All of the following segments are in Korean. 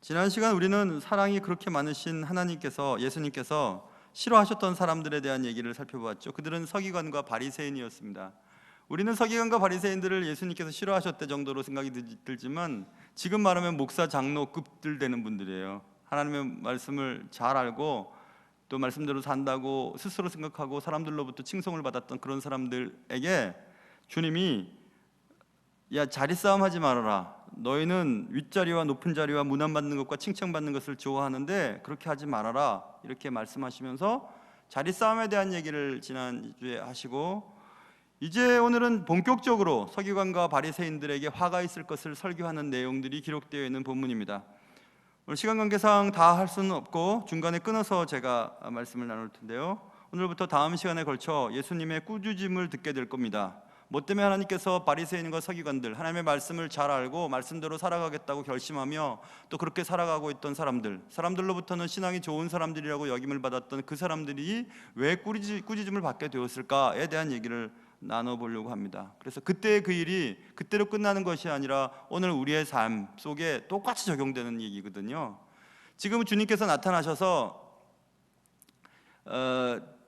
지난 시간 우리는 사랑이 그렇게 많으신 하나님께서, 예수님께서 싫어하셨던 사람들에 대한 얘기를 살펴보았죠. 그들은 서기관과 바리새인이었습니다. 우리는 서기관과 바리새인들을 예수님께서 싫어하셨대 정도로 생각이 들지만 지금 말하면 목사, 장로급들 되는 분들이에요. 하나님의 말씀을 잘 알고 또 말씀대로 산다고 스스로 생각하고 사람들로부터 칭송을 받았던 그런 사람들에게 주님이 야, 자리싸움 하지 말아라. 너희는 윗자리와 높은 자리와 문안받는 것과 칭찬받는 것을 좋아하는데 그렇게 하지 말아라, 이렇게 말씀하시면서 자리싸움에 대한 얘기를 지난주에 하시고, 이제 오늘은 본격적으로 서기관과 바리새인들에게 화가 있을 것을 설교하는 내용들이 기록되어 있는 본문입니다. 오늘 시간 관계상 다 할 수는 없고 중간에 끊어서 제가 말씀을 나눌 텐데요, 오늘부터 다음 시간에 걸쳐 예수님의 꾸짖음을 듣게 될 겁니다. 뭐 때문에 하나님께서 바리새인과 서기관들, 하나님의 말씀을 잘 알고 말씀대로 살아가겠다고 결심하며 또 그렇게 살아가고 있던 사람들로부터는 신앙이 좋은 사람들이라고 여김을 받았던 그 사람들이 왜 꾸짖음을 받게 되었을까에 대한 얘기를 나눠보려고 합니다. 그래서 그때의 그 일이 그때로 끝나는 것이 아니라 오늘 우리의 삶 속에 똑같이 적용되는 얘기거든요. 지금 주님께서 나타나셔서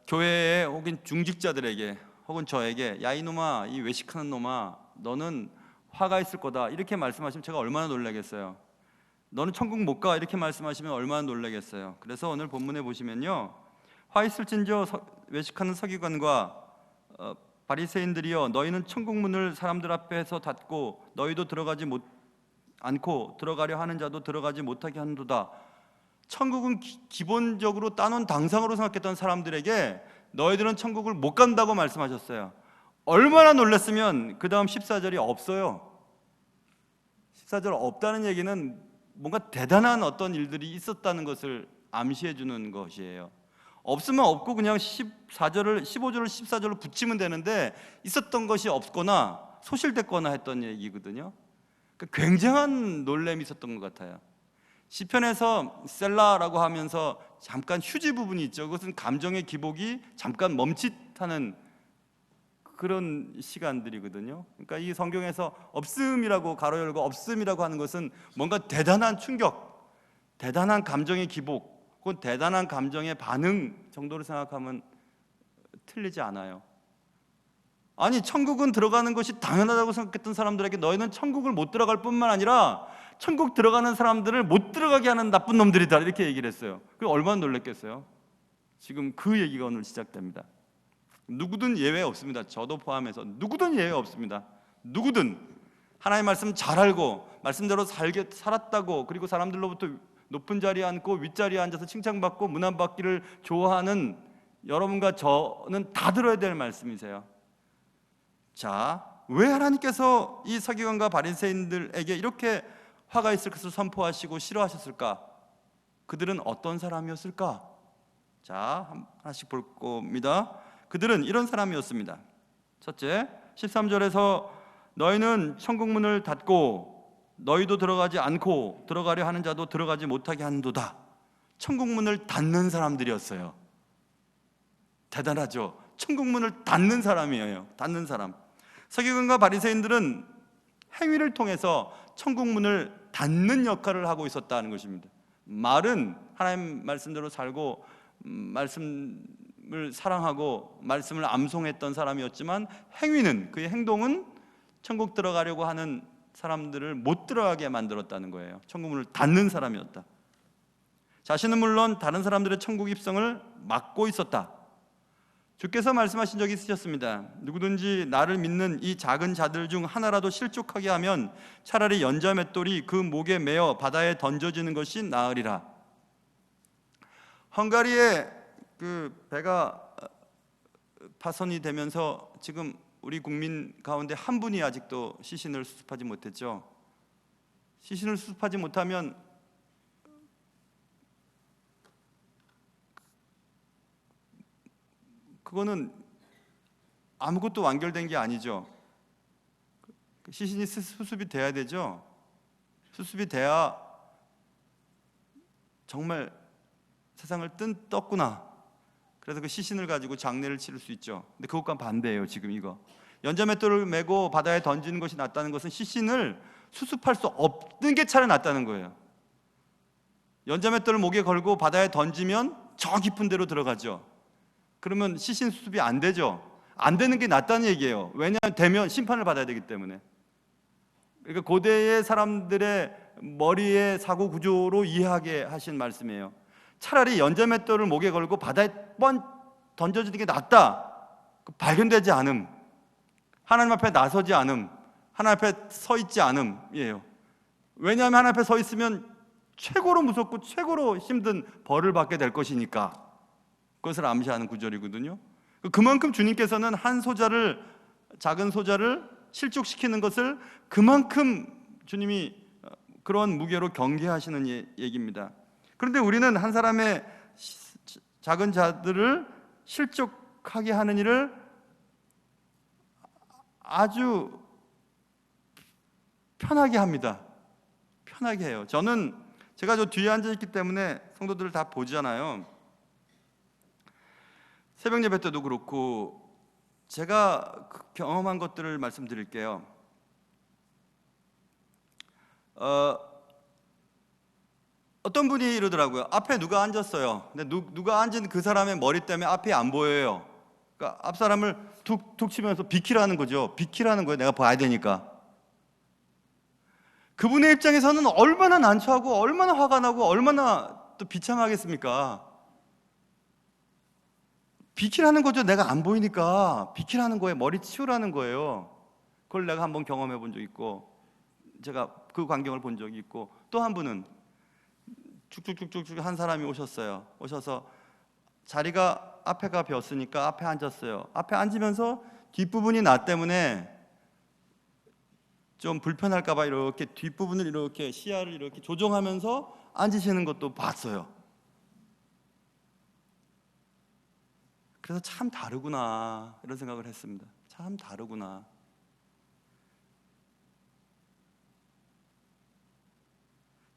교회에 혹은 중직자들에게 혹은 저에게 야 이놈아, 이 외식하는 놈아, 너는 화가 있을 거다, 이렇게 말씀하시면 제가 얼마나 놀라겠어요. 너는 천국 못 가, 이렇게 말씀하시면 얼마나 놀라겠어요. 그래서 오늘 본문에 보시면요, 화 있을진저 외식하는 서기관과 바리새인들이여, 너희는 천국 문을 사람들 앞에서 닫고 너희도 들어가지 않고 들어가려 하는 자도 들어가지 못하게 하는도다. 천국은 기본적으로 따놓은 당상으로 생각했던 사람들에게 너희들은 천국을 못 간다고 말씀하셨어요. 얼마나 놀랐으면 그 다음 14절이 없어요. 14절 없다는 얘기는 뭔가 대단한 어떤 일들이 있었다는 것을 암시해 주는 것이에요. 없으면 없고 그냥 15절을 14절로 붙이면 되는데 있었던 것이 없거나 소실됐거나 했던 얘기거든요. 그러니까 굉장한 놀람이 있었던 것 같아요. 시편에서 셀라라고 하면서 잠깐 휴지 부분이 있죠. 그것은 감정의 기복이 잠깐 멈칫하는 그런 시간들이거든요. 그러니까 이 성경에서 없음이라고 가로 열고 없음이라고 하는 것은 뭔가 대단한 충격, 대단한 감정의 기복, 혹은 대단한 감정의 반응 정도로 생각하면 틀리지 않아요. 아니, 천국은 들어가는 것이 당연하다고 생각했던 사람들에게 너희는 천국을 못 들어갈 뿐만 아니라 천국 들어가는 사람들을 못 들어가게 하는 나쁜 놈들이다, 이렇게 얘기를 했어요. 그럼 얼마나 놀랐겠어요. 지금 그 얘기가 오늘 시작됩니다. 누구든 예외 없습니다. 저도 포함해서 누구든 예외 없습니다. 누구든 하나님의 말씀 잘 알고 말씀대로 살았다고, 그리고 사람들로부터 높은 자리에 앉고 윗자리에 앉아서 칭찬받고 문안받기를 좋아하는 여러분과 저는 다 들어야 될 말씀이세요. 자, 왜 하나님께서 이 서기관과 바리새인들에게 이렇게 화가 있을 것을 선포하시고 싫어하셨을까? 그들은 어떤 사람이었을까? 자, 하나씩 볼 겁니다. 그들은 이런 사람이었습니다. 첫째, 13절에서 너희는 천국 문을 닫고 너희도 들어가지 않고 들어가려 하는 자도 들어가지 못하게 하는도다. 천국 문을 닫는 사람들이었어요. 대단하죠? 천국 문을 닫는 사람이에요. 닫는 사람. 서기관과 바리새인들은 행위를 통해서 천국 문을 닫는 역할을 하고 있었다는 것입니다. 말은 하나님 말씀대로 살고 말씀을 사랑하고 말씀을 암송했던 사람이었지만 행위는, 그의 행동은 천국 들어가려고 하는 사람들을 못 들어가게 만들었다는 거예요. 천국 문을 닫는 사람이었다. 자신은 물론 다른 사람들의 천국 입성을 막고 있었다. 주께서 말씀하신 적이 있으셨습니다. 누구든지 나를 믿는 이 작은 자들 중 하나라도 실족하게 하면 차라리 연자 맷돌이 그 목에 매어 바다에 던져지는 것이 나으리라. 헝가리에 그 배가 파손이 되면서 지금 우리 국민 가운데 한 분이 아직도 시신을 수습하지 못했죠. 시신을 수습하지 못하면 그거는 아무것도 완결된 게 아니죠. 시신이 수습이 돼야 되죠. 수습이 돼야 정말 세상을 떴구나. 그래서 그 시신을 가지고 장례를 치를 수 있죠. 근데 그것과 반대예요. 지금 이거 연자맷돌을 메고 바다에 던지는 것이 낫다는 것은 시신을 수습할 수 없는 게 차라리 낫다는 거예요. 연자맷돌을 목에 걸고 바다에 던지면 저 깊은 데로 들어가죠. 그러면 시신수습이 안 되죠. 안 되는 게 낫다는 얘기예요. 왜냐하면 되면 심판을 받아야 되기 때문에. 그러니까 고대의 사람들의 머리의 사고 구조로 이해하게 하신 말씀이에요. 차라리 연자맷돌을 목에 걸고 바다에 던져주는 게 낫다. 발견되지 않음, 하나님 앞에 나서지 않음, 하나님 앞에 서 있지 않음이에요. 왜냐하면 하나님 앞에 서 있으면 최고로 무섭고 최고로 힘든 벌을 받게 될 것이니까. 그것을 암시하는 구절이거든요. 그만큼 주님께서는 한 소자를, 작은 소자를 실족시키는 것을 그만큼 주님이 그런 무게로 경계하시는 얘기입니다. 그런데 우리는 한 사람의 작은 자들을 실족하게 하는 일을 아주 편하게 합니다. 편하게 해요. 제가 저 뒤에 앉아 있기 때문에 성도들을 다 보잖아요. 새벽 예배 때도 그렇고 제가 경험한 것들을 말씀드릴게요. 어떤 분이 이러더라고요. 앞에 누가 앉았어요. 근데 누가 앉은 그 사람의 머리 때문에 앞이 안 보여요. 그러니까 앞 사람을 툭툭 치면서 비키라는 거죠. 비키라는 거예요. 내가 봐야 되니까. 그분의 입장에서는 얼마나 난처하고 얼마나 화가 나고 얼마나 또 비참하겠습니까? 비키라는 거죠. 내가 안 보이니까 비키라는 거예요. 머리 치우라는 거예요. 그걸 내가 한번 경험해 본 적 있고, 제가 그 광경을 본 적이 있고, 또 한 분은 쭉쭉쭉쭉 한 사람이 오셔서 자리가 앞에가 비었으니까 앞에 앉았어요. 앞에 앉으면서 뒷부분이 나 때문에 좀 불편할까봐 이렇게 뒷부분을 이렇게 시야를 이렇게 조정하면서 앉으시는 것도 봤어요. 그래서 참 다르구나 이런 생각을 했습니다. 참 다르구나.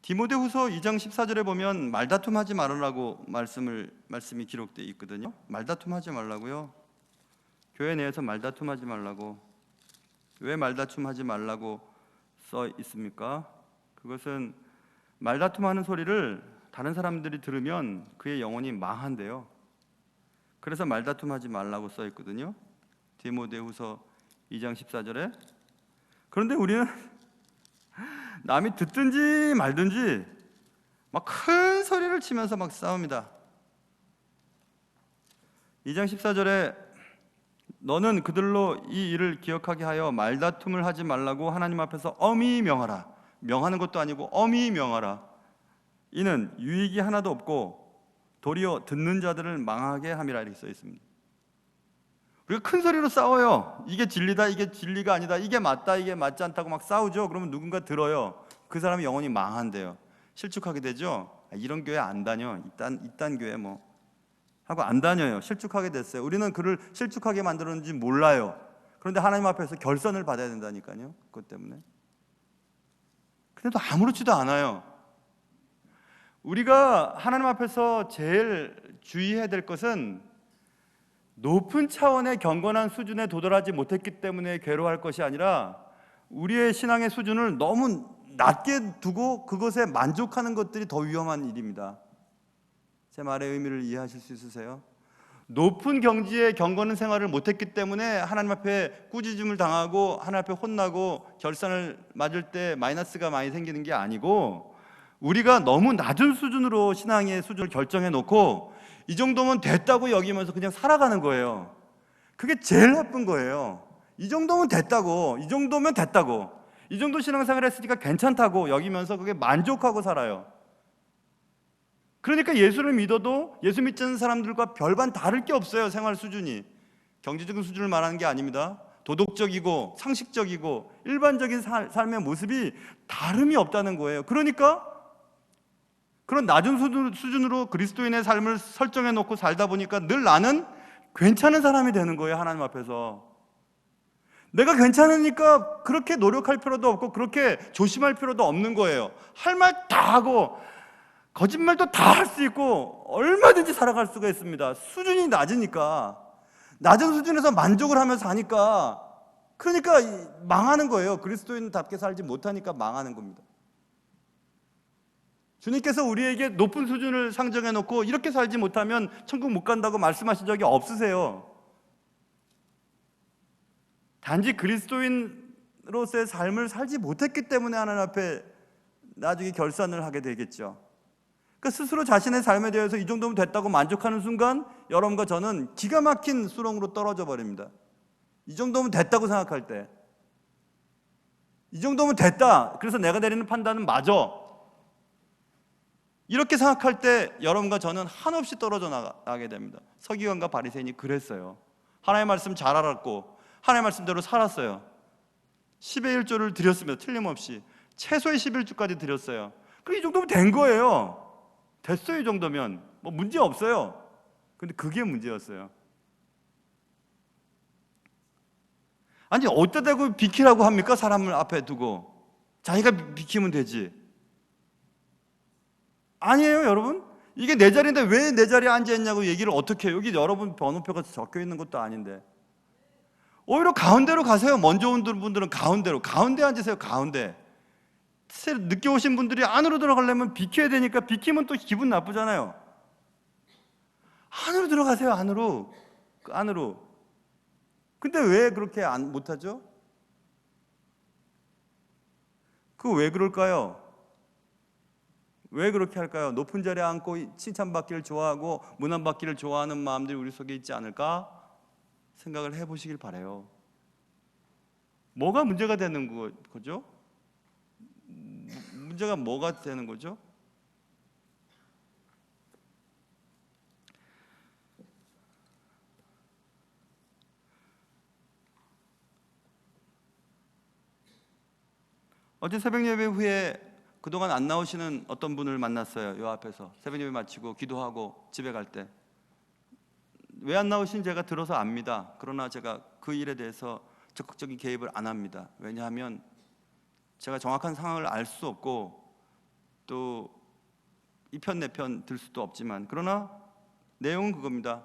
디모데후서 2장 14절에 보면 말다툼하지 말으라고 말씀이 기록되어 있거든요. 말다툼하지 말라고요. 교회 내에서 말다툼하지 말라고. 왜 말다툼하지 말라고 써 있습니까? 그것은 말다툼하는 소리를 다른 사람들이 들으면 그의 영혼이 망한대요. 그래서 말다툼하지 말라고 써 있거든요. 디모데후서 2장 14절에. 그런데 우리는 남이 듣든지 말든지 막 큰 소리를 치면서 막 싸웁니다. 2장 14절에 너는 그들로 이 일을 기억하게 하여 말다툼을 하지 말라고 하나님 앞에서 엄히 명하라. 명하는 것도 아니고 엄히 명하라. 이는 유익이 하나도 없고 도리어 듣는 자들을 망하게 함이라 이렇게 써 있습니다. 우리가 큰 소리로 싸워요. 이게 진리다, 이게 진리가 아니다, 이게 맞다, 이게 맞지 않다고 막 싸우죠. 그러면 누군가 들어요. 그 사람이 영혼이 망한대요. 실축하게 되죠. 이런 교회 안 다녀. 이딴 교회 뭐 하고 안 다녀요. 실축하게 됐어요. 우리는 그를 실축하게 만들었는지 몰라요. 그런데 하나님 앞에서 결선을 받아야 된다니까요. 그것 때문에. 근데도 아무렇지도 않아요. 우리가 하나님 앞에서 제일 주의해야 될 것은 높은 차원의 경건한 수준에 도달하지 못했기 때문에 괴로워할 것이 아니라 우리의 신앙의 수준을 너무 낮게 두고 그것에 만족하는 것들이 더 위험한 일입니다. 제 말의 의미를 이해하실 수 있으세요? 높은 경지의 경건한 생활을 못했기 때문에 하나님 앞에 꾸짖음을 당하고 하나님 앞에 혼나고 결산을 맞을 때 마이너스가 많이 생기는 게 아니고, 우리가 너무 낮은 수준으로 신앙의 수준을 결정해 놓고 이 정도면 됐다고 여기면서 그냥 살아가는 거예요. 그게 제일 나쁜 거예요. 이 정도면 됐다고, 이 정도면 됐다고, 이 정도 신앙생활 했으니까 괜찮다고 여기면서 그게 만족하고 살아요. 그러니까 예수를 믿어도 예수 믿지 않는 사람들과 별반 다를 게 없어요. 생활 수준이. 경제적인 수준을 말하는 게 아닙니다. 도덕적이고 상식적이고 일반적인 삶의 모습이 다름이 없다는 거예요. 그러니까 그런 낮은 수준으로 그리스도인의 삶을 설정해 놓고 살다 보니까 늘 나는 괜찮은 사람이 되는 거예요. 하나님 앞에서. 내가 괜찮으니까 그렇게 노력할 필요도 없고 그렇게 조심할 필요도 없는 거예요. 할 말 다 하고 거짓말도 다 할 수 있고 얼마든지 살아갈 수가 있습니다. 수준이 낮으니까, 낮은 수준에서 만족을 하면서 사니까, 그러니까 망하는 거예요. 그리스도인답게 살지 못하니까 망하는 겁니다. 주님께서 우리에게 높은 수준을 상정해 놓고 이렇게 살지 못하면 천국 못 간다고 말씀하신 적이 없으세요. 단지 그리스도인으로서의 삶을 살지 못했기 때문에 하나님 앞에 나중에 결산을 하게 되겠죠. 그러니까 스스로 자신의 삶에 대해서 이 정도면 됐다고 만족하는 순간 여러분과 저는 기가 막힌 수렁으로 떨어져 버립니다. 이 정도면 됐다고 생각할 때, 이 정도면 됐다, 그래서 내가 내리는 판단은 맞아, 이렇게 생각할 때 여러분과 저는 한없이 떨어져 나가게 됩니다. 서기관과 바리새인이 그랬어요. 하나님의 말씀 잘 알았고 하나님의 말씀대로 살았어요. 10의 1조를 드렸습니다. 틀림없이 최소의 11조까지 드렸어요. 그럼 이 정도면 된 거예요. 됐어요. 이 정도면 뭐 문제 없어요. 근데 그게 문제였어요. 아니 어디다 대고 비키라고 합니까? 사람을 앞에 두고 자기가 비키면 되지. 아니에요, 여러분. 이게 내 자리인데 왜 내 자리에 앉아있냐고 얘기를 어떻게 해요? 여기 여러분 번호표가 적혀있는 것도 아닌데. 오히려 가운데로 가세요. 먼저 온 분들은 가운데 앉으세요. 가운데. 늦게 오신 분들이 안으로 들어가려면 비켜야 되니까 비키면 또 기분 나쁘잖아요. 안으로 들어가세요. 안으로. 근데 왜 그렇게 못하죠? 그거 왜 그럴까요? 왜 그렇게 할까요? 높은 자리에 앉고 칭찬받기를 좋아하고 문안받기를 좋아하는 마음들이 우리 속에 있지 않을까 생각을 해보시길 바라요. 뭐가 문제가 되는 거죠? 문제가 뭐가 되는 거죠? 어제 새벽 예배 후에 그동안 안 나오시는 어떤 분을 만났어요. 요 앞에서 새벽 예배 마치고 기도하고 집에 갈 때 왜 안 나오신지 제가 들어서 압니다. 그러나 제가 그 일에 대해서 적극적인 개입을 안 합니다. 왜냐하면 제가 정확한 상황을 알 수 없고 또 이 편 내 편 들 수도 없지만, 그러나 내용은 그겁니다.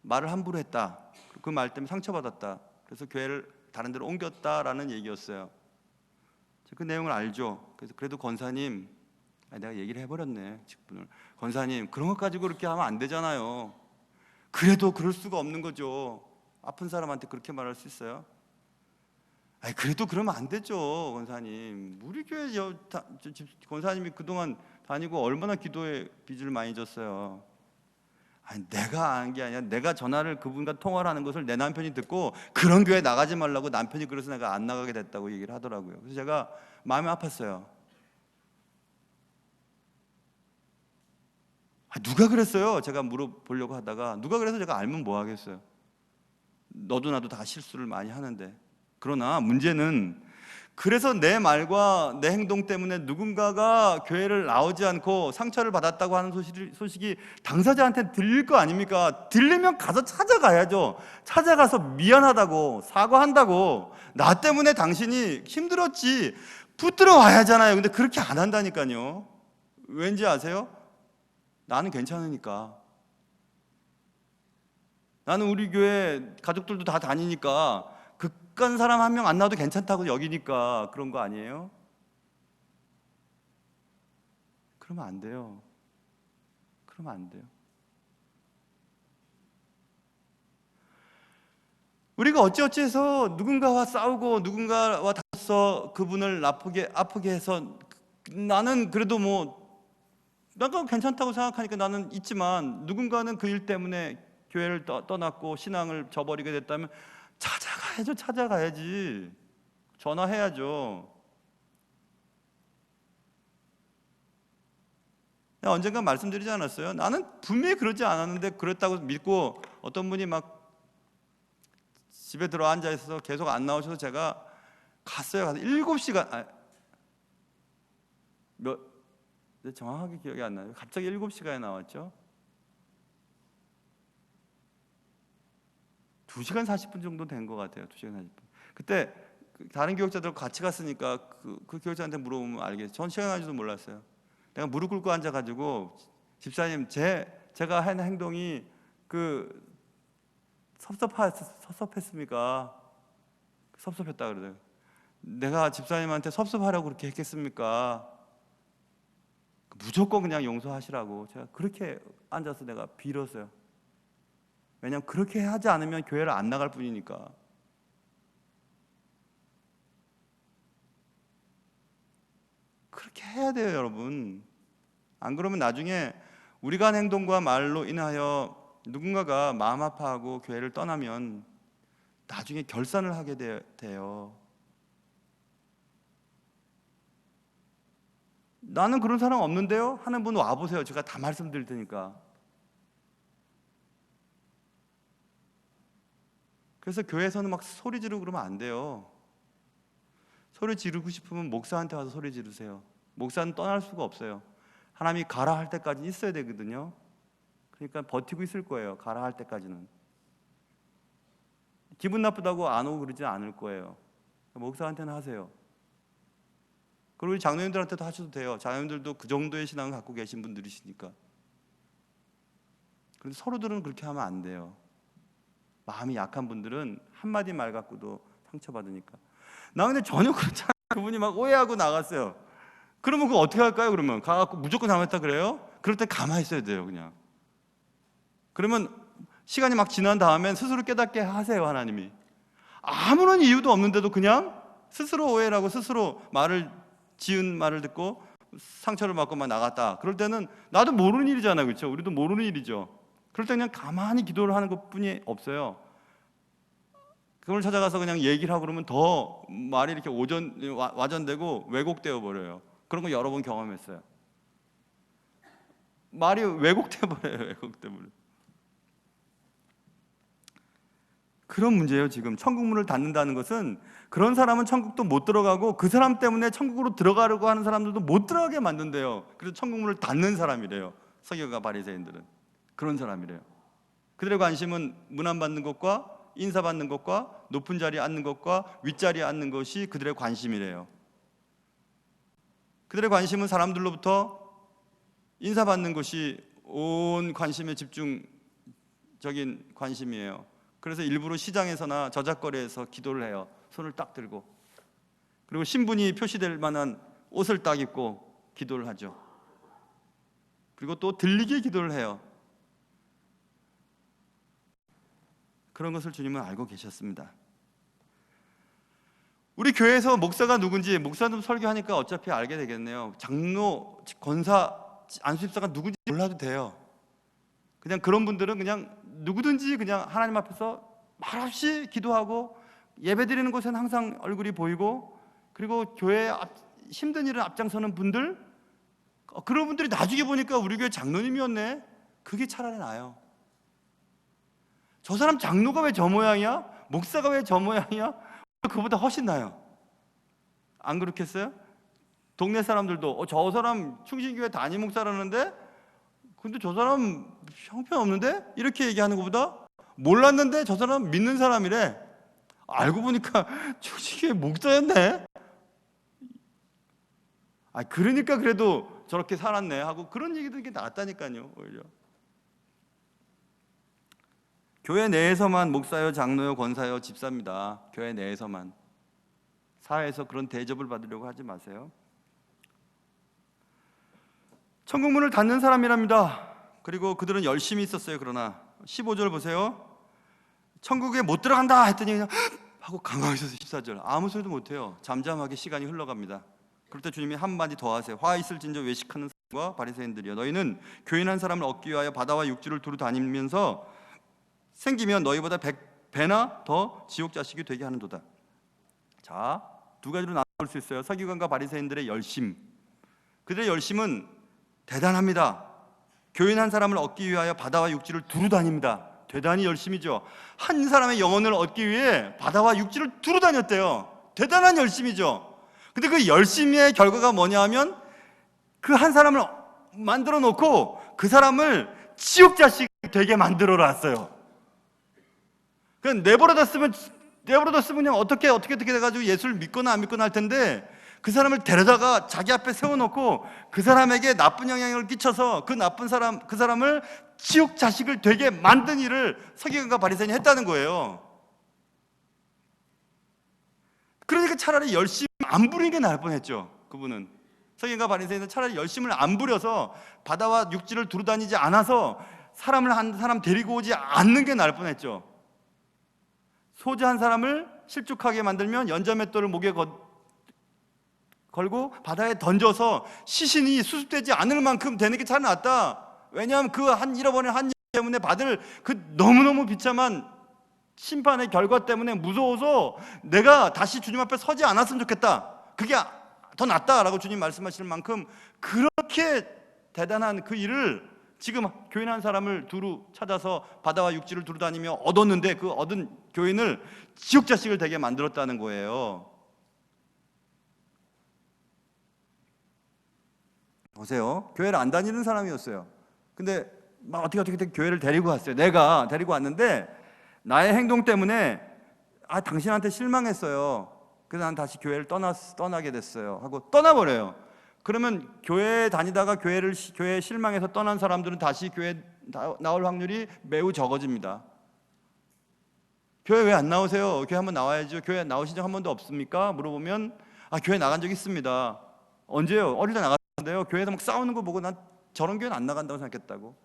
말을 함부로 했다. 그 말 때문에 상처받았다. 그래서 교회를 다른 데로 옮겼다라는 얘기였어요. 그 내용을 알죠. 그래서 그래도 권사님, 내가 얘기를 해버렸네, 직분을. 권사님, 그런 것 가지고 그렇게 하면 안 되잖아요. 그래도 그럴 수가 없는 거죠. 아픈 사람한테 그렇게 말할 수 있어요? 그래도 그러면 안 되죠, 권사님. 우리 교회 권사님이 그동안 다니고 얼마나 기도에 빚을 많이 졌어요. 내가 안 게 아니라 내가 전화를 그분과 통화를 하는 것을 내 남편이 듣고 그런 교회 나가지 말라고 남편이 그래서 내가 안 나가게 됐다고 얘기를 하더라고요. 그래서 제가 마음이 아팠어요. 누가 그랬어요? 제가 물어보려고 하다가 누가 그래서 제가 알면 뭐 하겠어요. 너도 나도 다 실수를 많이 하는데. 그러나 문제는 그래서 내 말과 내 행동 때문에 누군가가 교회를 나오지 않고 상처를 받았다고 하는 소식이 당사자한테 들릴 거 아닙니까? 들리면 가서 찾아가야죠. 찾아가서 미안하다고 사과한다고, 나 때문에 당신이 힘들었지, 붙들어 와야 하잖아요. 근데 그렇게 안 한다니까요. 왠지 아세요? 나는 괜찮으니까, 나는 우리 교회 가족들도 다 다니니까 극한 사람 한 명 안 나와도 괜찮다고 여기니까 그런 거 아니에요? 그러면 안 돼요. 그러면 안 돼요. 우리가 어찌어찌해서 누군가와 싸우고 누군가와 다퉈서 그분을 아프게 해서 나는 그래도 내가 괜찮다고 생각하니까 나는 있지만, 누군가는 그 일 때문에 교회를 떠났고 신앙을 저버리게 됐다면 찾아가야지. 전화해야죠. 내가 언젠가 말씀드리지 않았어요? 나는 분명히 그러지 않았는데 그랬다고 믿고 어떤 분이 막 집에 들어 앉아 있어서 계속 안 나오셔서 제가 갔어요. 가서 7시간, 정확하게 기억이 안 나요. 갑자기 7시간에 나왔죠. 2시간 40분 정도 된 것 같아요. 2시간 40분. 그때 다른 교육자들과 같이 갔으니까 그 교육자한테 물어보면 알겠어요. 전 시간 가지도 몰랐어요. 내가 무릎 꿇고 앉아가지고, 집사님, 제가 한 행동이 섭섭했습니까? 섭섭했다 그러더라고요. 내가 집사님한테 섭섭하라고 그렇게 했겠습니까? 무조건 그냥 용서하시라고 제가 그렇게 앉아서 내가 빌었어요. 왜냐하면 그렇게 하지 않으면 교회를 안 나갈 뿐이니까. 그렇게 해야 돼요, 여러분. 안 그러면 나중에 우리가 한 행동과 말로 인하여 누군가가 마음 아파하고 교회를 떠나면 나중에 결산을 하게 돼요. 나는 그런 사람 없는데요? 하는 분 와보세요. 제가 다 말씀드릴 테니까. 그래서 교회에서는 막 소리 지르고 그러면 안 돼요. 소리 지르고 싶으면 목사한테 와서 소리 지르세요. 목사는 떠날 수가 없어요. 하나님이 가라 할 때까지 있어야 되거든요. 그러니까 버티고 있을 거예요. 가라 할 때까지는. 기분 나쁘다고 안 오고 그러지 않을 거예요. 목사한테는 하세요. 그리고 우리 장로님들한테도 하셔도 돼요. 장로님들도 그 정도의 신앙을 갖고 계신 분들이시니까. 그런데 서로들은 그렇게 하면 안 돼요. 마음이 약한 분들은 한마디 말 갖고도 상처받으니까. 나 근데 전혀 그렇지 않아요. 그분이 막 오해하고 나갔어요. 그러면 그거 어떻게 할까요? 그러면 가갖고 무조건 잘못했다 그래요? 그럴 땐 가만히 있어야 돼요. 그냥. 그러면 시간이 막 지난 다음엔 스스로 깨닫게 하세요. 하나님이. 아무런 이유도 없는데도 그냥 스스로 오해를 하고 스스로 지은 말을 듣고 상처를 받고 막 나갔다. 그럴 때는 나도 모르는 일이잖아요. 그렇죠? 우리도 모르는 일이죠. 그럴 때 그냥 가만히 기도를 하는 것뿐이 없어요. 그걸 찾아가서 그냥 얘기를 하고 그러면 더 말이 이렇게 와전되고 왜곡되어 버려요. 그런 거 여러 번 경험했어요. 말이 왜곡돼 버려요. 왜곡돼 버려요. 그런 문제예요. 지금 천국문을 닫는다는 것은 그런 사람은 천국도 못 들어가고 그 사람 때문에 천국으로 들어가려고 하는 사람들도 못 들어가게 만든대요. 그래서 천국문을 닫는 사람이래요. 서기관과 바리새인들은 그런 사람이래요. 그들의 관심은 문안 받는 것과 인사받는 것과 높은 자리에 앉는 것과 윗자리에 앉는 것이 그들의 관심이래요. 그들의 관심은 사람들로부터 인사받는 것이 온 관심의 집중적인 관심이에요. 그래서 일부러 시장에서나 저작거리에서 기도를 해요. 손을 딱 들고. 그리고 신분이 표시될 만한 옷을 딱 입고 기도를 하죠. 그리고 또 들리게 기도를 해요. 그런 것을 주님은 알고 계셨습니다. 우리 교회에서 목사가 누군지, 목사님 설교하니까 어차피 알게 되겠네요. 장로, 권사, 안수집사가 누군지 몰라도 돼요. 그냥 그런 분들은 그냥 누구든지 그냥 하나님 앞에서 말없이 기도하고 예배드리는 곳에는 항상 얼굴이 보이고, 그리고 교회 힘든 일을 앞장서는 분들, 그런 분들이 나중에 보니까 우리 교회 장로님이었네. 그게 차라리 나아요. 저 사람 장로가 왜 저 모양이야? 목사가 왜 저 모양이야? 그보다 훨씬 나아요. 안 그렇겠어요? 동네 사람들도 저 사람 충신교회 담임 목사라는데 근데 저 사람 형편없는데? 이렇게 얘기하는 것보다 몰랐는데 저 사람 믿는 사람이래. 알고 보니까 충신교회 목사였네. 그러니까 그래도 저렇게 살았네 하고 그런 얘기도 이게 낫다니까요. 오히려 교회 내에서만 목사요, 장로요, 권사요, 집사입니다. 교회 내에서만. 사회에서 그런 대접을 받으려고 하지 마세요. 천국문을 닫는 사람이랍니다. 그리고 그들은 열심히 있었어요. 그러나 15절 보세요. 천국에 못 들어간다 했더니 그냥 하고 가만히 있어서 14절 아무 소리도 못해요. 잠잠하게 시간이 흘러갑니다. 그럴 때 주님이 한마디 더 하세요. 화 있을진저 외식하는 사람과 바리새인들이여, 너희는 교인한 사람을 얻기 위하여 바다와 육지를 두루 다니면서 생기면 너희보다 100배나 더 지옥 자식이 되게 하는도다. 자, 두 가지로 나눌 수 있어요. 서기관과 바리새인들의 열심. 그들의 열심은 대단합니다. 교인 한 사람을 얻기 위하여 바다와 육지를 두루 다닙니다. 대단히 열심이죠. 한 사람의 영혼을 얻기 위해 바다와 육지를 두루 다녔대요. 대단한 열심이죠. 근데 그 열심의 결과가 뭐냐 하면 그 한 사람을 만들어 놓고 그 사람을 지옥 자식 되게 만들어 놨어요. 그냥 내버려뒀으면 그냥 어떻게 돼가지고 예수를 믿거나 안 믿거나 할 텐데 그 사람을 데려다가 자기 앞에 세워놓고 그 사람에게 나쁜 영향을 끼쳐서 그 사람을 지옥 자식을 되게 만든 일을 서기관과 바리새인이 했다는 거예요. 그러니까 차라리 열심히 안 부리는 게 나을 뻔했죠. 그분은 서기관과 바리새인은 차라리 열심을 안 부려서 바다와 육지를 두루 다니지 않아서 사람을 한 사람 데리고 오지 않는 게 나을 뻔했죠. 소재 한 사람을 실족하게 만들면 연자맷돌을 목에 걸고 바다에 던져서 시신이 수습되지 않을 만큼 되는 게 차라리 낫다. 왜냐하면 그 잃어버린 한 일 때문에 받을 그 너무너무 비참한 심판의 결과 때문에 무서워서 내가 다시 주님 앞에 서지 않았으면 좋겠다. 그게 더 낫다라고 주님 말씀하시는 만큼 그렇게 대단한 그 일을 지금 교인 한 사람을 두루 찾아서 바다와 육지를 두루 다니며 얻었는데 그 얻은 교인을 지옥 자식을 되게 만들었다는 거예요. 보세요. 교회를 안 다니는 사람이었어요. 근데 막 어떻게 교회를 데리고 왔어요. 내가 데리고 왔는데 나의 행동 때문에 당신한테 실망했어요. 그래서 난 다시 교회를 떠나게 됐어요 하고 떠나버려요. 그러면 교회에 다니다가 교회에 실망해서 떠난 사람들은 다시 교회에 나올 확률이 매우 적어집니다. 교회 왜 안 나오세요? 교회 한번 나와야죠. 교회 나오신 적 한 번도 없습니까? 물어보면 교회 나간 적 있습니다. 언제요? 어릴 때 나갔는데요. 교회에서 막 싸우는 거 보고 난 저런 교회는 안 나간다고 생각했다고.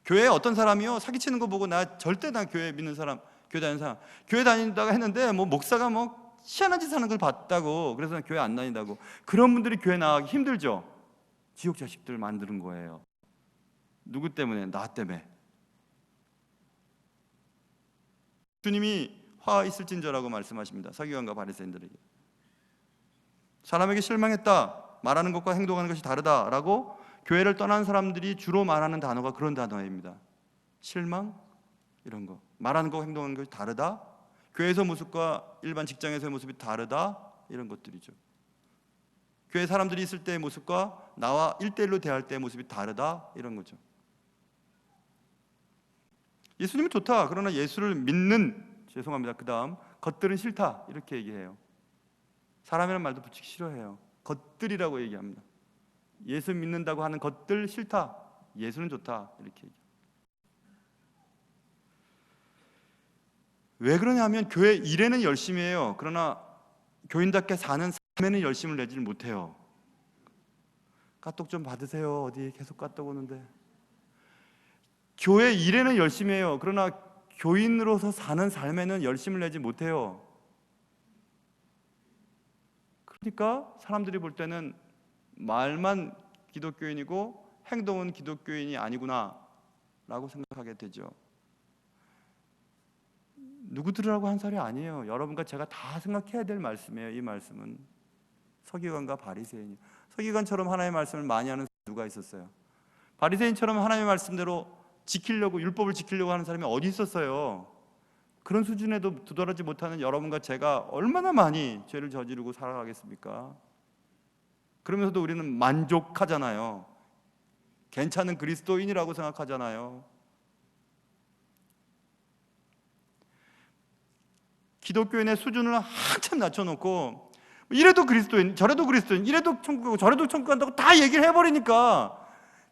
교회에 어떤 사람이요 사기치는 거 보고 나 교회 믿는 사람, 교회 다니는 사람, 교회 다닌다가 했는데 목사가 희한한 짓 하는 걸 봤다고, 그래서 교회 안 다닌다고. 그런 분들이 교회 나가기 힘들죠. 지옥 자식들 만드는 거예요. 누구 때문에? 나 때문에. 주님이 화 있을진저라고 말씀하십니다. 서기관과 바리새인들에게. 사람에게 실망했다, 말하는 것과 행동하는 것이 다르다라고 교회를 떠난 사람들이 주로 말하는 단어가 그런 단어입니다. 실망, 이런 거. 말하는 거, 행동하는 것이 다르다. 교회에서 모습과 일반 직장에서의 모습이 다르다. 이런 것들이죠. 교회 사람들이 있을 때의 모습과 나와 1대1로 대할 때의 모습이 다르다. 이런 거죠. 예수님은 좋다. 그러나 예수를 믿는, 그 다음 것들은 싫다. 이렇게 얘기해요. 사람이라는 말도 붙이기 싫어해요. 것들이라고 얘기합니다. 예수 믿는다고 하는 것들 싫다. 예수는 좋다. 이렇게 얘기해요. 왜 그러냐면 교회 일에는 열심히 해요. 그러나 교인답게 사는 삶에는 열심을 내지 못해요. 까똑 좀 받으세요. 어디 계속 까똑 오는데. 교회 일에는 열심히 해요. 그러나 교인으로서 사는 삶에는 열심을 내지 못해요. 그러니까 사람들이 볼 때는 말만 기독교인이고 행동은 기독교인이 아니구나 라고 생각하게 되죠. 누구 들으라고 한 소리 아니에요. 여러분과 제가 다 생각해야 될 말씀이에요. 이 말씀은 서기관과 바리새인이. 서기관처럼 하나님의 말씀을 많이 하는 누가 있었어요? 바리새인처럼 하나님의 말씀대로 지키려고, 율법을 지키려고 하는 사람이 어디 있었어요? 그런 수준에도 도달하지 못하는 여러분과 제가 얼마나 많이 죄를 저지르고 살아가겠습니까? 그러면서도 우리는 만족하잖아요. 괜찮은 그리스도인이라고 생각하잖아요. 기독교인의 수준을 한참 낮춰놓고 이래도 그리스도인, 저래도 그리스도인, 이래도 천국 가고 저래도 천국 간다고 다 얘기를 해버리니까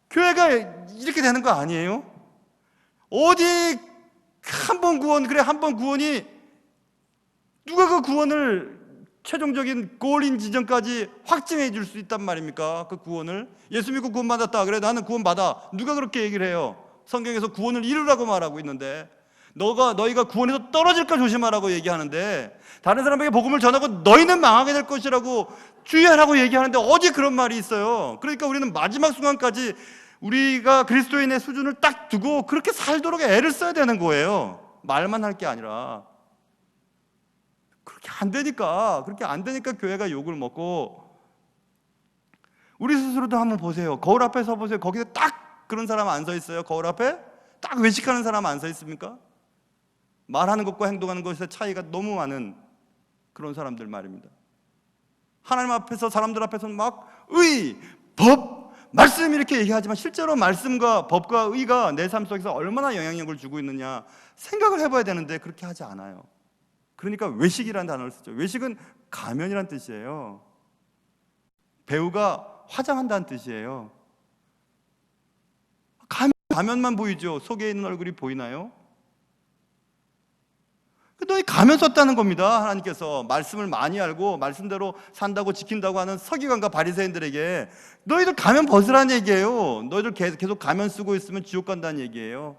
교회가 이렇게 되는 거 아니에요? 어디 한 번 구원, 그래 한 번 구원이 누가 그 구원을 최종적인 골인 지점까지 확증해 줄 수 있단 말입니까? 그 구원을 예수 믿고 구원 받았다, 그래 나는 구원 받아. 누가 그렇게 얘기를 해요? 성경에서 구원을 이루라고 말하고 있는데, 너희가 구원에서 떨어질까 조심하라고 얘기하는데, 다른 사람에게 복음을 전하고 너희는 망하게 될 것이라고 주의하라고 얘기하는데 어디 그런 말이 있어요? 그러니까 우리는 마지막 순간까지 우리가 그리스도인의 수준을 딱 두고 그렇게 살도록 애를 써야 되는 거예요. 말만 할 게 아니라. 그렇게 안 되니까 교회가 욕을 먹고. 우리 스스로도 한번 보세요. 거울 앞에 서 보세요. 거기에 딱 그런 사람 안 서 있어요? 거울 앞에 딱 외식하는 사람 안 서 있습니까? 말하는 것과 행동하는 것의 차이가 너무 많은 그런 사람들 말입니다. 하나님 앞에서, 사람들 앞에서는 막 의, 법, 말씀 이렇게 얘기하지만 실제로 말씀과 법과 의가 내 삶 속에서 얼마나 영향력을 주고 있느냐 생각을 해봐야 되는데 그렇게 하지 않아요. 그러니까 외식이라는 단어를 쓰죠. 외식은 가면이라는 뜻이에요. 배우가 화장한다는 뜻이에요. 가면만 보이죠. 속에 있는 얼굴이 보이나요? 너희 가면 썼다는 겁니다. 하나님께서 말씀을 많이 알고 말씀대로 산다고 지킨다고 하는 서기관과 바리새인들에게 너희들 가면 벗으라는 얘기예요. 너희들 계속 가면 쓰고 있으면 지옥 간다는 얘기예요.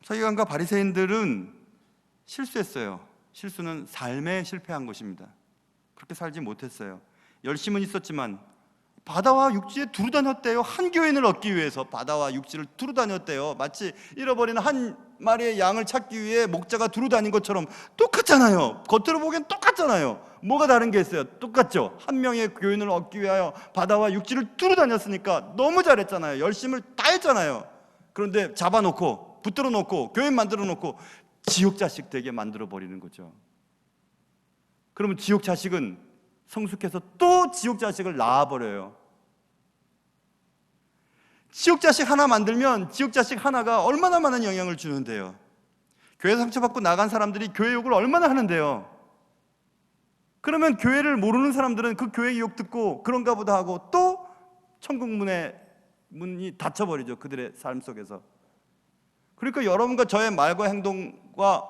서기관과 바리새인들은 실수했어요. 실수는 삶에 실패한 것입니다. 그렇게 살지 못했어요. 열심은 있었지만 바다와 육지에 두루 다녔대요. 한 교인을 얻기 위해서 바다와 육지를 두루 다녔대요. 마치 잃어버린 한 마리의 양을 찾기 위해 목자가 두루 다닌 것처럼 똑같잖아요. 겉으로 보기엔 똑같잖아요. 뭐가 다른 게 있어요? 똑같죠. 한 명의 교인을 얻기 위하여 바다와 육지를 두루 다녔으니까 너무 잘했잖아요. 열심을 다 했잖아요. 그런데 잡아놓고 붙들어 놓고 교인 만들어 놓고 지옥 자식 되게 만들어 버리는 거죠. 그러면 지옥 자식은 성숙해서 또 지옥 자식을 낳아버려요. 지옥 자식 하나 만들면 지옥 자식 하나가 얼마나 많은 영향을 주는데요. 교회 상처받고 나간 사람들이 교회 욕을 얼마나 하는데요. 그러면 교회를 모르는 사람들은 그 교회 욕 듣고 그런가 보다 하고 또 천국 문이 닫혀버리죠. 그들의 삶 속에서. 그러니까 여러분과 저의 말과 행동과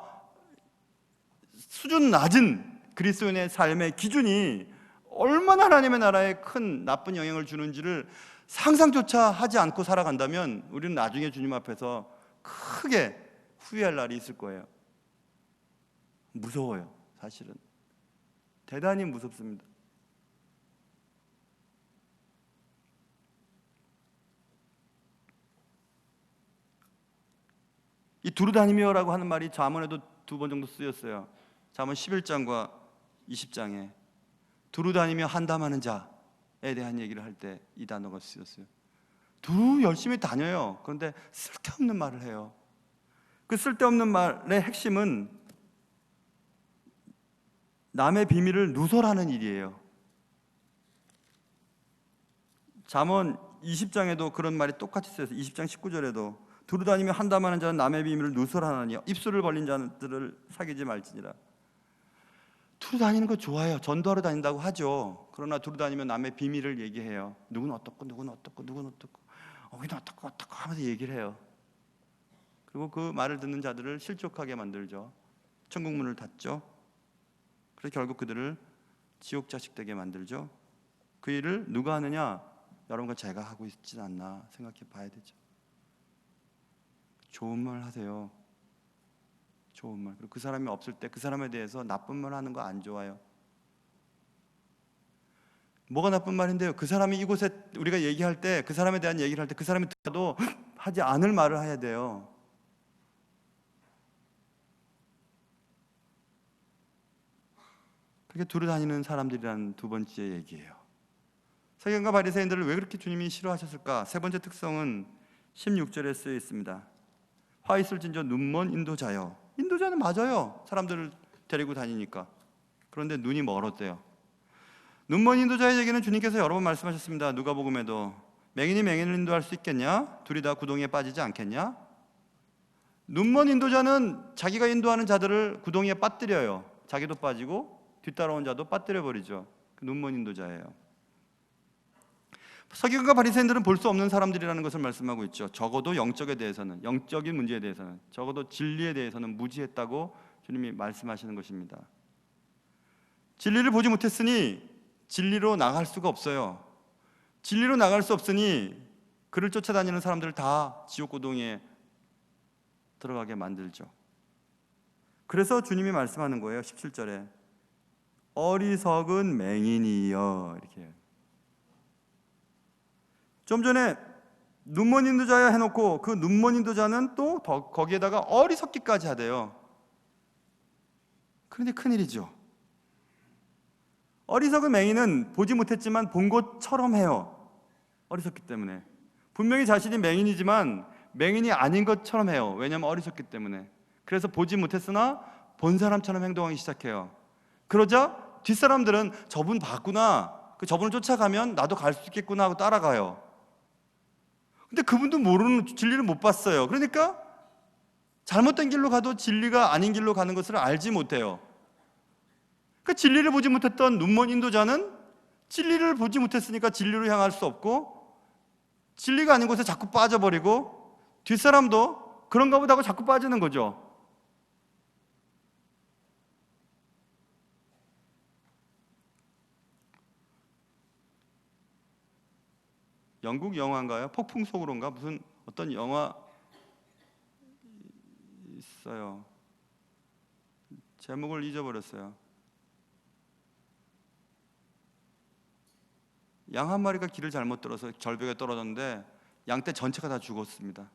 수준 낮은 그리스도인의 삶의 기준이 얼마나 하나님의 나라에 큰 나쁜 영향을 주는지를 상상조차 하지 않고 살아간다면 우리는 나중에 주님 앞에서 크게 후회할 날이 있을 거예요. 무서워요. 사실은 대단히 무섭습니다. 이 두루 다니며라고 하는 말이 잠언에도 2번 정도 쓰였어요. 잠언 11장과 20장에 두루 다니며 한담하는 자에 대한 얘기를 할 때 이 단어가 쓰였어요. 두루 열심히 다녀요. 그런데 쓸데없는 말을 해요. 그 쓸데없는 말의 핵심은 남의 비밀을 누설하는 일이에요. 잠언 20장에도 그런 말이 똑같이 쓰여서 20장 19절에도 두루 다니며 한담하는 자는 남의 비밀을 누설하느니 입술을 벌린 자들을 사귀지 말지니라. 두루 다니는 거 좋아요. 전도하러 다닌다고 하죠. 그러나 두루 다니면 남의 비밀을 얘기해요. 누구는 어떻고 누구는 어떻고 누구는 어떻고 여기는 어떻고 어떻고 하면서 얘기를 해요. 그리고 그 말을 듣는 자들을 실족하게 만들죠. 천국 문을 닫죠. 그래서 결국 그들을 지옥 자식 되게 만들죠. 그 일을 누가 하느냐? 여러분과 제가 하고 있지 않나 생각해 봐야 되죠. 좋은 말 하세요. 좋은 말. 그리고 그 사람이 없을 때 그 사람에 대해서 나쁜 말 하는 거 안 좋아요. 뭐가 나쁜 말인데요? 그 사람이 이곳에 우리가 얘기할 때 그 사람에 대한 얘기를 할 때 그 사람이 들어도 하지 않을 말을 해야 돼요. 그렇게 두루 다니는 사람들이라는 두 번째 얘기예요. 서기관과 바리새인들을 왜 그렇게 주님이 싫어하셨을까? 세 번째 특성은 16절에 쓰여 있습니다. 화 있을 진저 눈먼 인도자여. 인도자는 맞아요. 사람들을 데리고 다니니까. 그런데 눈이 멀었대요. 눈먼 인도자의 얘기는 주님께서 여러 번 말씀하셨습니다. 누가복음에도 맹인이 맹인을 인도할 수 있겠냐? 둘이 다 구덩이에 빠지지 않겠냐? 눈먼 인도자는 자기가 인도하는 자들을 구덩이에 빠뜨려요. 자기도 빠지고 뒤따라온 자도 빠뜨려 버리죠. 그 눈먼 인도자예요. 서기관과 바리새인들은 볼 수 없는 사람들이라는 것을 말씀하고 있죠. 적어도 영적에 대해서는, 영적인 문제에 대해서는, 적어도 진리에 대해서는 무지했다고 주님이 말씀하시는 것입니다. 진리를 보지 못했으니 진리로 나갈 수가 없어요. 진리로 나갈 수 없으니 그를 쫓아다니는 사람들을 다 지옥 구덩이에 들어가게 만들죠. 그래서 주님이 말씀하는 거예요. 17절에 어리석은 맹인이여 이렇게. 좀 전에 눈먼 인도자야 해놓고 그 눈먼 인도자는 또 거기에다가 어리석기까지 하대요. 그런데 큰일이죠. 어리석은 맹인은 보지 못했지만 본 것처럼 해요. 어리석기 때문에. 분명히 자신이 맹인이지만 맹인이 아닌 것처럼 해요. 왜냐하면 어리석기 때문에. 그래서 보지 못했으나 본 사람처럼 행동하기 시작해요. 그러자 뒷사람들은 저분 봤구나, 그 저분을 쫓아가면 나도 갈 수 있겠구나 하고 따라가요. 근데 그분도 모르는, 진리를 못 봤어요. 그러니까 잘못된 길로 가도 진리가 아닌 길로 가는 것을 알지 못해요. 그 진리를 보지 못했던 눈먼 인도자는 진리를 보지 못했으니까 진리로 향할 수 없고 진리가 아닌 곳에 자꾸 빠져버리고 뒷사람도 그런가 보다 하고 자꾸 빠지는 거죠. 영국 영화인가요? 폭풍 속으로인가? 무슨 어떤 영화 있어요. 제목을 잊어버렸어요. 양 한 마리가 길을 잘못 들어서 절벽에 떨어졌는데 양떼 전체가 다 죽었습니다.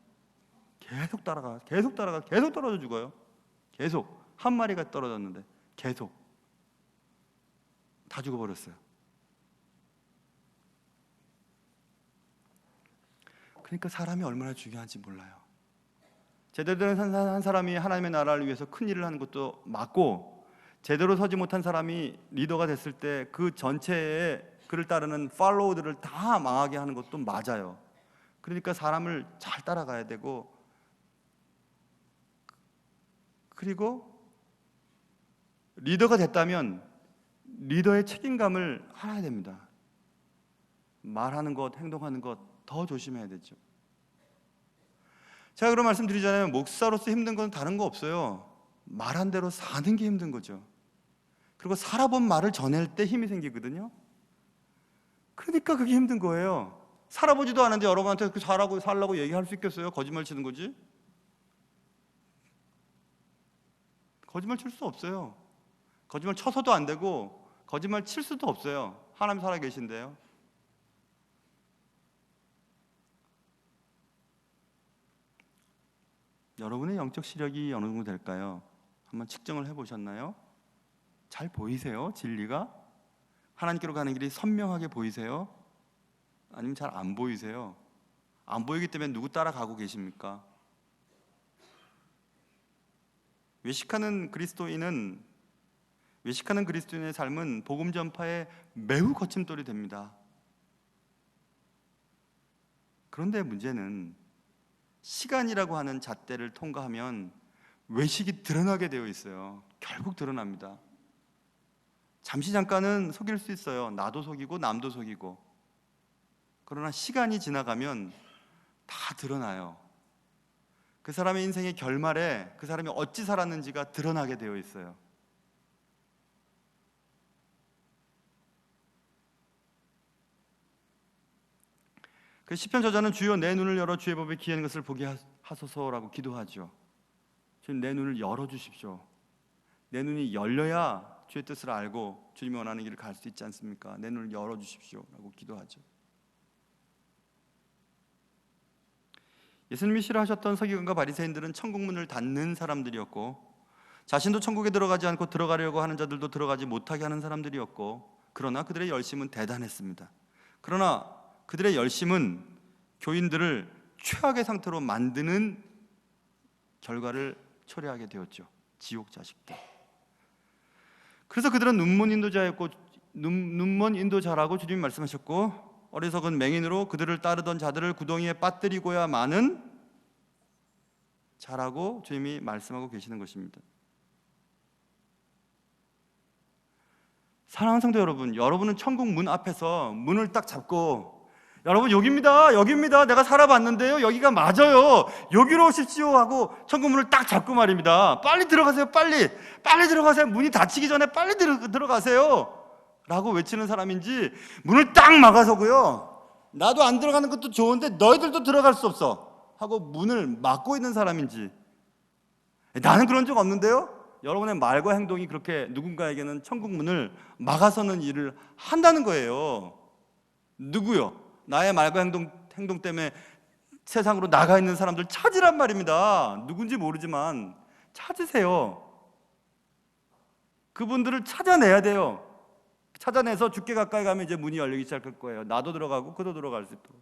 계속 떨어져 죽어요. 계속 한 마리가 떨어졌는데 계속 다 죽어버렸어요. 그러니까 사람이 얼마나 중요한지 몰라요. 제대로 된 한 사람이 하나님의 나라를 위해서 큰 일을 하는 것도 맞고, 제대로 서지 못한 사람이 리더가 됐을 때 그 전체의 그를 따르는 팔로워들을 다 망하게 하는 것도 맞아요. 그러니까 사람을 잘 따라가야 되고, 그리고 리더가 됐다면 리더의 책임감을 알아야 됩니다. 말하는 것, 행동하는 것 더 조심해야 되죠. 제가 그런 말씀드리잖아요. 목사로서 힘든 건 다른 거 없어요. 말한 대로 사는 게 힘든 거죠. 그리고 살아본 말을 전할 때 힘이 생기거든요. 그러니까 그게 힘든 거예요. 살아보지도 않은데 여러분한테 살라고 얘기할 수 있겠어요? 거짓말 치는 거지? 거짓말 칠 수 없어요. 거짓말 쳐서도 안 되고 거짓말 칠 수도 없어요. 하나님 살아 계신데요. 여러분의 영적 시력이 어느 정도 될까요? 한번 측정을 해보셨나요? 잘 보이세요? 진리가? 하나님께로 가는 길이 선명하게 보이세요? 아니면 잘 안 보이세요? 안 보이기 때문에 누구 따라가고 계십니까? 외식하는 그리스도인의 삶은 복음 전파에 매우 거침돌이 됩니다. 그런데 문제는 시간이라고 하는 잣대를 통과하면 외식이 드러나게 되어 있어요. 결국 드러납니다. 잠시 잠깐은 속일 수 있어요. 나도 속이고 남도 속이고. 그러나 시간이 지나가면 다 드러나요. 그 사람의 인생의 결말에 그 사람이 어찌 살았는지가 드러나게 되어 있어요. 그 시편 저자는 주여 내 눈을 열어 주의 법에 기이한 것을 보게 하소서라고 기도하죠. 주님 내 눈을 열어주십시오. 내 눈이 열려야 주의 뜻을 알고 주님이 원하는 길을 갈 수 있지 않습니까? 내 눈을 열어주십시오 라고 기도하죠. 예수님이 싫어하셨던 서기관과 바리새인들은 천국문을 닫는 사람들이었고, 자신도 천국에 들어가지 않고 들어가려고 하는 자들도 들어가지 못하게 하는 사람들이었고, 그러나 그들의 열심은 대단했습니다. 그러나 그들의 열심은 교인들을 최악의 상태로 만드는 결과를 초래하게 되었죠. 지옥 자식들. 그래서 그들은 눈먼 인도자라고 주님이 말씀하셨고, 어리석은 맹인으로 그들을 따르던 자들을 구덩이에 빠뜨리고야마는 자라고 주님이 말씀하고 계시는 것입니다. 사랑하는 성도 여러분, 여러분은 천국 문 앞에서 문을 딱 잡고, 여러분 여기입니다. 내가 살아봤는데요. 여기가 맞아요. 여기로 오십시오 하고 천국 문을 딱 잡고 말입니다. 빨리 들어가세요. 빨리 들어가세요. 문이 닫히기 전에 빨리 들어가세요 라고 외치는 사람인지, 문을 딱 막아서고요, 나도 안 들어가는 것도 좋은데 너희들도 들어갈 수 없어 하고 문을 막고 있는 사람인지. 나는 그런 적 없는데요. 여러분의 말과 행동이 그렇게 누군가에게는 천국 문을 막아서는 일을 한다는 거예요. 누구요? 나의 말과 행동 때문에 세상으로 나가 있는 사람들 찾으란 말입니다. 누군지 모르지만 찾으세요. 그분들을 찾아내야 돼요. 찾아내서 죽게 가까이 가면 이제 문이 열리기 시작할 거예요. 나도 들어가고 그도 들어갈 수 있도록.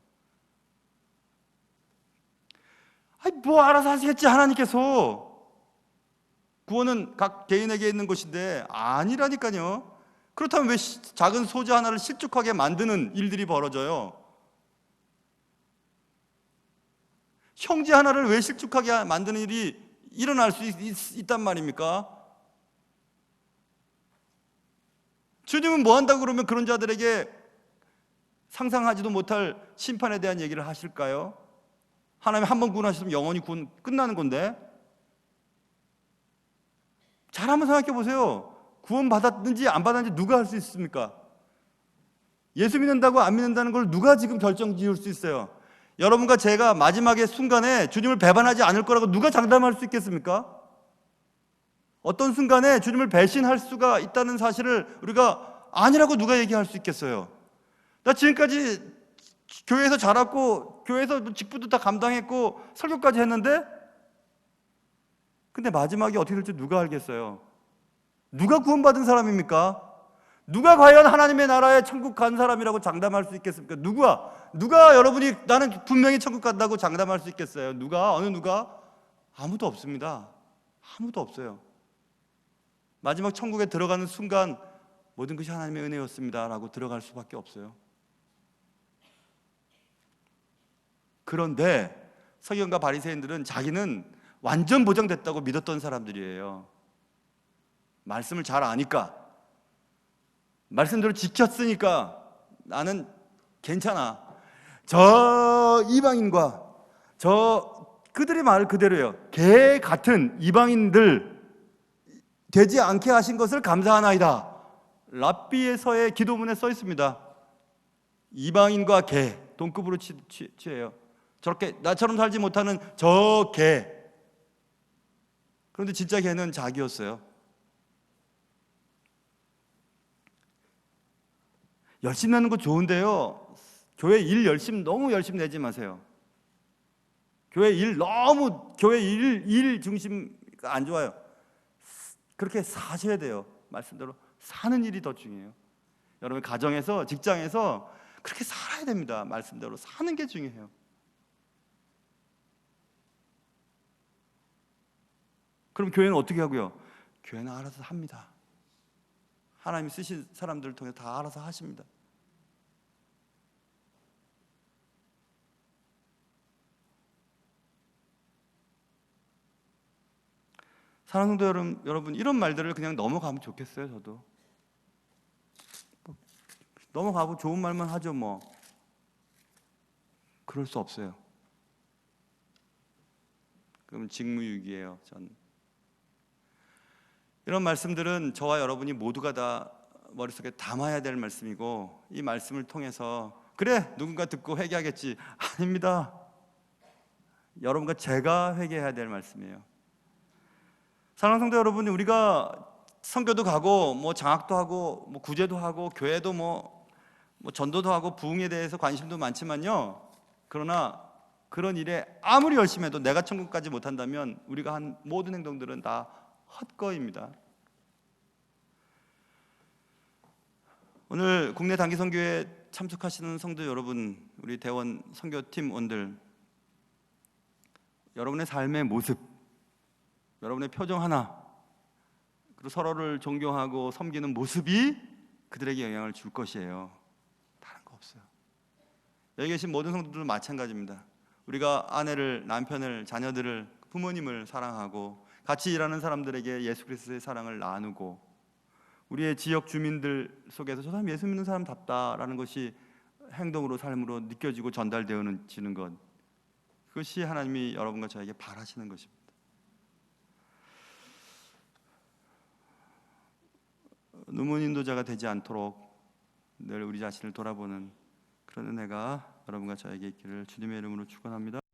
뭐 알아서 하시겠지 하나님께서. 구원은 각 개인에게 있는 것인데 아니라니까요. 그렇다면 왜 작은 소재 하나를 실족하게 만드는 일들이 벌어져요? 형제 하나를 왜 실족하게 만드는 일이 일어날 수 있단 말입니까? 주님은 뭐 한다고 그러면 그런 자들에게 상상하지도 못할 심판에 대한 얘기를 하실까요? 하나님이 한 번 구원하셨으면 영원히 구원 끝나는 건데. 잘 한번 생각해 보세요. 구원 받았는지 안 받았는지 누가 할 수 있습니까? 예수 믿는다고 안 믿는다는 걸 누가 지금 결정 지을 수 있어요? 여러분과 제가 마지막의 순간에 주님을 배반하지 않을 거라고 누가 장담할 수 있겠습니까? 어떤 순간에 주님을 배신할 수가 있다는 사실을 우리가 아니라고 누가 얘기할 수 있겠어요? 나 지금까지 교회에서 자랐고 교회에서 직분도 다 감당했고 설교까지 했는데, 근데 마지막에 어떻게 될지 누가 알겠어요? 누가 구원받은 사람입니까? 누가 과연 하나님의 나라에 천국 간 사람이라고 장담할 수 있겠습니까? 누가 여러분이 나는 분명히 천국 간다고 장담할 수 있겠어요? 어느 누가? 아무도 없습니다. 아무도 없어요. 마지막 천국에 들어가는 순간 모든 것이 하나님의 은혜였습니다 라고 들어갈 수밖에 없어요. 그런데 서기관과 바리새인들은 자기는 완전 보장됐다고 믿었던 사람들이에요. 말씀을 잘 아니까, 말씀대로 지켰으니까 나는 괜찮아. 저 이방인과 그들의 말 그대로예요. 개 같은 이방인들 되지 않게 하신 것을 감사하나이다. 랍비에서의 기도문에 써 있습니다. 이방인과 개 동급으로 취해요. 저렇게 나처럼 살지 못하는 저 개. 그런데 진짜 개는 자기였어요. 열심히 내는 거 좋은데요, 교회 일 너무 열심히 내지 마세요. 교회 일 중심가 안 좋아요. 그렇게 사셔야 돼요. 말씀대로 사는 일이 더 중요해요. 여러분 가정에서, 직장에서 그렇게 살아야 됩니다. 말씀대로 사는 게 중요해요. 그럼 교회는 어떻게 하고요? 교회는 알아서 합니다. 하나님이 쓰신 사람들을 통해 다 알아서 하십니다. 사랑하는 성도 여러분, 이런 말들을 그냥 넘어가면 좋겠어요. 저도 넘어가고 좋은 말만 하죠 뭐. 그럴 수 없어요. 그럼 직무유기예요. 전 이런 말씀들은 저와 여러분이 모두가 다 머릿속에 담아야 될 말씀이고, 이 말씀을 통해서 그래 누군가 듣고 회개하겠지, 아닙니다. 여러분과 제가 회개해야 될 말씀이에요. 사랑하는 성도 여러분, 우리가 선교도 가고 뭐 장학도 하고 뭐 구제도 하고 교회도 뭐 전도도 하고 부흥에 대해서 관심도 많지만요, 그러나 그런 일에 아무리 열심히 해도 내가 천국까지 못한다면 우리가 한 모든 행동들은 다 헛거입니다. 오늘 국내 단기 선교에 참석하시는 성도 여러분, 우리 대원 선교팀원들, 여러분의 삶의 모습, 여러분의 표정 하나, 그리고 서로를 존경하고 섬기는 모습이 그들에게 영향을 줄 것이에요. 다른 거 없어요. 여기 계신 모든 성도들도 마찬가지입니다. 우리가 아내를, 남편을, 자녀들을, 부모님을 사랑하고 같이 일하는 사람들에게 예수 그리스도의 사랑을 나누고 우리의 지역 주민들 속에서 저 사람 예수 믿는 사람답다라는 것이 행동으로, 삶으로 느껴지고 전달되어지는 것, 그것이 하나님이 여러분과 저에게 바라시는 것입니다. 누문 인도자가 되지 않도록 늘 우리 자신을 돌아보는 그런 은혜가 여러분과 저에게 있기를 주님의 이름으로 축원합니다.